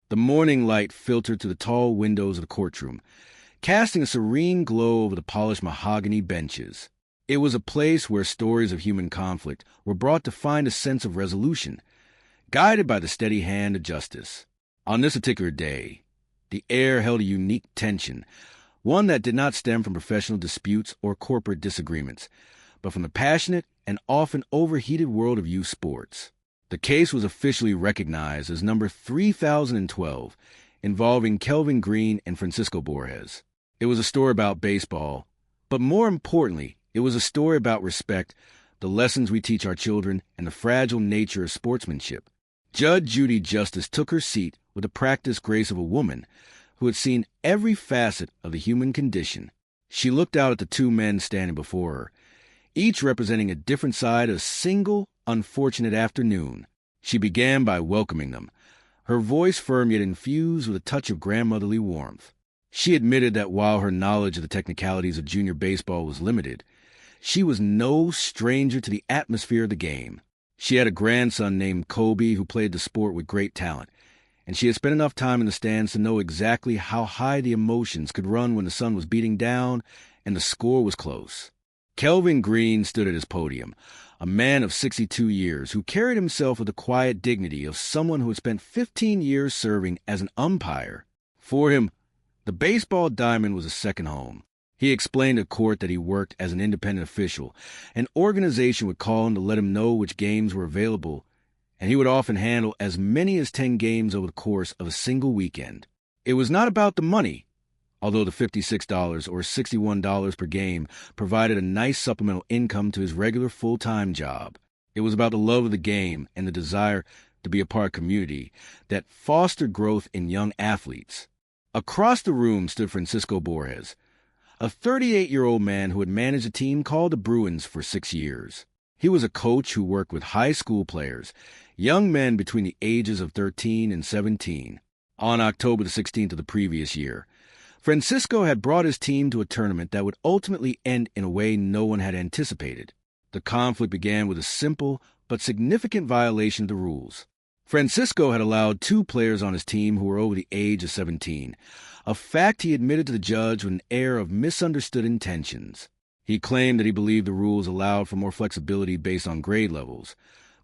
The morning light filtered through the tall windows of the courtroom, casting a serene glow over the polished mahogany benches. It was a place where stories of human conflict were brought to find a sense of resolution, guided by the steady hand of justice. On this particular day, the air held a unique tension, one that did not stem from professional disputes or corporate disagreements, but from the passionate and often overheated world of youth sports. The case was officially recognized as number 3012, involving Kelvin Green and Francisco Borges. It was a story about baseball, but more importantly, it was a story about respect, the lessons we teach our children, and the fragile nature of sportsmanship. Judge Judy Justice took her seat with the practiced grace of a woman who had seen every facet of the human condition. She looked out at the two men standing before her, each representing a different side of a single unfortunate afternoon. She began by welcoming them, her voice firm yet infused with a touch of grandmotherly warmth. She admitted that while her knowledge of the technicalities of junior baseball was limited, she was no stranger to the atmosphere of the game. She had a grandson named Kobe who played the sport with great talent, and she had spent enough time in the stands to know exactly how high the emotions could run when the sun was beating down and the score was close. Kelvin Green stood at his podium, a man of 62 years who carried himself with the quiet dignity of someone who had spent 15 years serving as an umpire. For him, the baseball diamond was a second home. He explained to court that he worked as an independent official. An organization would call him to let him know which games were available, and he would often handle as many as 10 games over the course of a single weekend. It was not about the money, although the $56 or $61 per game provided a nice supplemental income to his regular full-time job. It was about the love of the game and the desire to be a part of a community that fostered growth in young athletes. Across the room stood Francisco Borges, a 38-year-old man who had managed a team called the Bruins for 6 years. He was a coach who worked with high school players, young men between the ages of 13 and 17. On October the 16th of the previous year, Francisco had brought his team to a tournament that would ultimately end in a way no one had anticipated. The conflict began with a simple but significant violation of the rules. Francisco had allowed 2 players on his team who were over the age of 17, a fact he admitted to the judge with an air of misunderstood intentions. He claimed that he believed the rules allowed for more flexibility based on grade levels,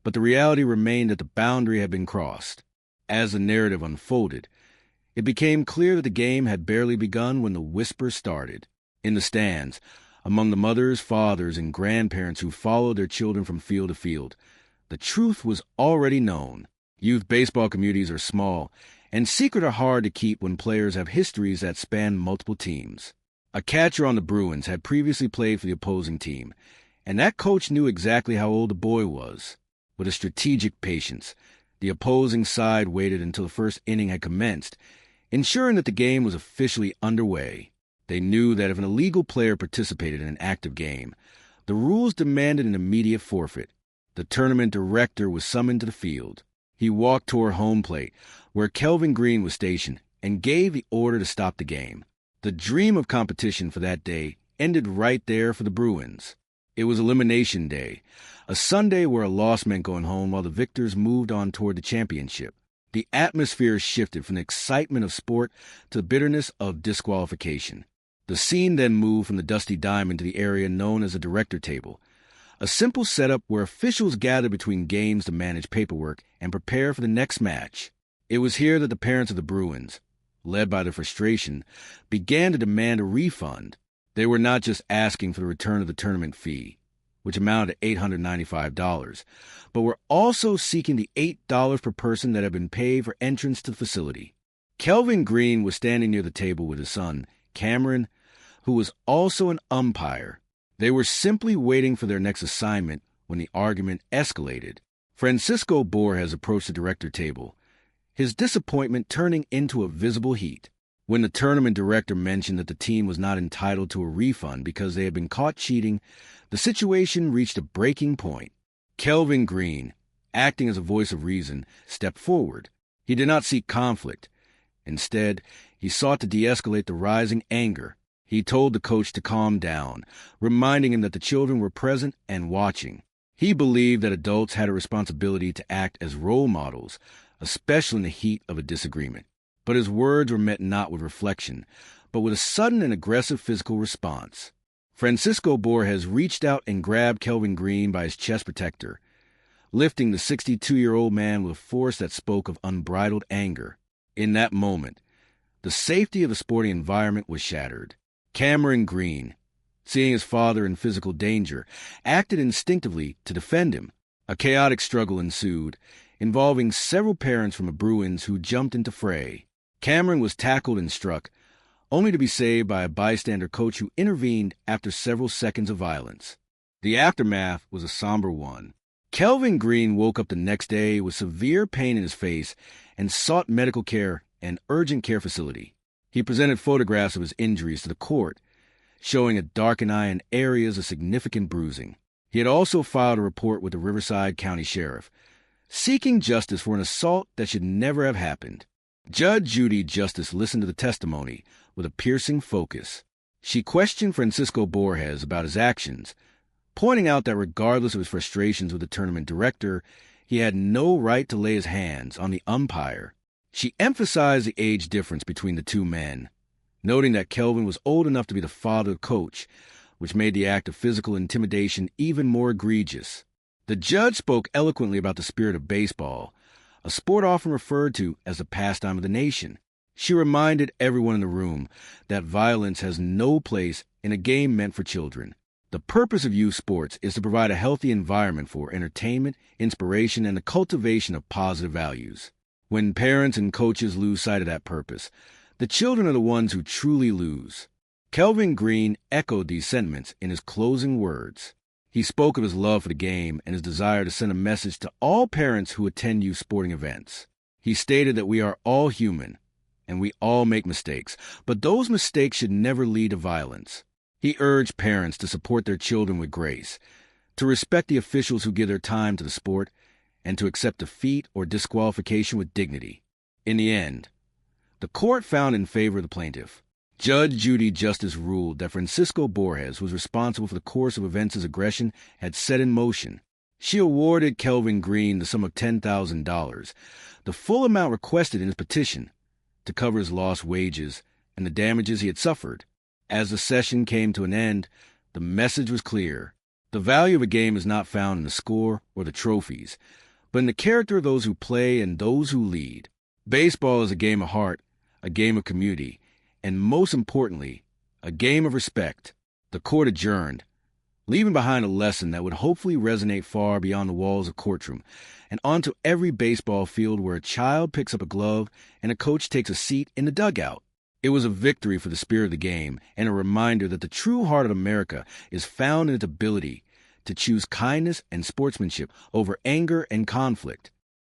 but the reality remained that the boundary had been crossed. As the narrative unfolded, it became clear that the game had barely begun when the whisper started. In the stands, among the mothers, fathers, and grandparents who followed their children from field to field, the truth was already known. Youth baseball communities are small, and secret are hard to keep when players have histories that span multiple teams. A catcher on the Bruins had previously played for the opposing team, and that coach knew exactly how old the boy was. With a strategic patience, the opposing side waited until the first inning had commenced, ensuring that the game was officially underway. They knew that if an illegal player participated in an active game, the rules demanded an immediate forfeit. The tournament director was summoned to the field. He walked toward home plate, where Kelvin Green was stationed, and gave the order to stop the game. The dream of competition for that day ended right there for the Bruins. It was Elimination Day, a Sunday where a loss meant going home while the victors moved on toward the championship. The atmosphere shifted from the excitement of sport to the bitterness of disqualification. The scene then moved from the Dusty Diamond to the area known as the director table, a simple setup where officials gathered between games to manage paperwork and prepare for the next match. It was here that the parents of the Bruins, led by their frustration, began to demand a refund. They were not just asking for the return of the tournament fee, which amounted to $895, but were also seeking the $8 per person that had been paid for entrance to the facility. Kelvin Green was standing near the table with his son, Cameron, who was also an umpire. They were simply waiting for their next assignment when the argument escalated. Francisco Borges approached the director table, his disappointment turning into a visible heat. When the tournament director mentioned that the team was not entitled to a refund because they had been caught cheating, the situation reached a breaking point. Kelvin Green, acting as a voice of reason, stepped forward. He did not seek conflict. Instead, he sought to de-escalate the rising anger. He told the coach to calm down, reminding him that the children were present and watching. He believed that adults had a responsibility to act as role models, especially in the heat of a disagreement. But his words were met not with reflection, but with a sudden and aggressive physical response. Francisco Borges reached out and grabbed Kelvin Green by his chest protector, lifting the 62-year-old man with a force that spoke of unbridled anger. In that moment, the safety of the sporting environment was shattered. Cameron Green, seeing his father in physical danger, acted instinctively to defend him. A chaotic struggle ensued, involving several parents from the Bruins who jumped into fray. Cameron was tackled and struck, only to be saved by a bystander coach who intervened after several seconds of violence. The aftermath was a somber one. Kelvin Green woke up the next day with severe pain in his face and sought medical care and urgent care facility. He presented photographs of his injuries to the court, showing a darkened eye and areas of significant bruising. He had also filed a report with the Riverside County Sheriff, seeking justice for an assault that should never have happened. Judge Judy Justice listened to the testimony with a piercing focus. She questioned Francisco Borges about his actions, pointing out that regardless of his frustrations with the tournament director, he had no right to lay his hands on the umpire. She emphasized the age difference between the two men, noting that Kelvin was old enough to be the father of the coach, which made the act of physical intimidation even more egregious. The judge spoke eloquently about the spirit of baseball, a sport often referred to as the pastime of the nation. She reminded everyone in the room that violence has no place in a game meant for children. The purpose of youth sports is to provide a healthy environment for entertainment, inspiration, and the cultivation of positive values. When parents and coaches lose sight of that purpose, the children are the ones who truly lose. Kelvin Green echoed these sentiments in his closing words. He spoke of his love for the game and his desire to send a message to all parents who attend youth sporting events. He stated that we are all human, and we all make mistakes, but those mistakes should never lead to violence. He urged parents to support their children with grace, to respect the officials who give their time to the sport, and to accept defeat or disqualification with dignity. In the end, the court found in favor of the plaintiff. Judge Judy Justice ruled that Francisco Borges was responsible for the course of events his aggression had set in motion. She awarded Kelvin Green the sum of $10,000, the full amount requested in his petition, to cover his lost wages and the damages he had suffered. As the session came to an end, the message was clear. The value of a game is not found in the score or the trophies, but in the character of those who play and those who lead. Baseball is a game of heart, a game of community, and most importantly, a game of respect. The court adjourned, leaving behind a lesson that would hopefully resonate far beyond the walls of courtroom and onto every baseball field where a child picks up a glove and a coach takes a seat in the dugout. It was a victory for the spirit of the game and a reminder that the true heart of America is found in its ability to choose kindness and sportsmanship over anger and conflict.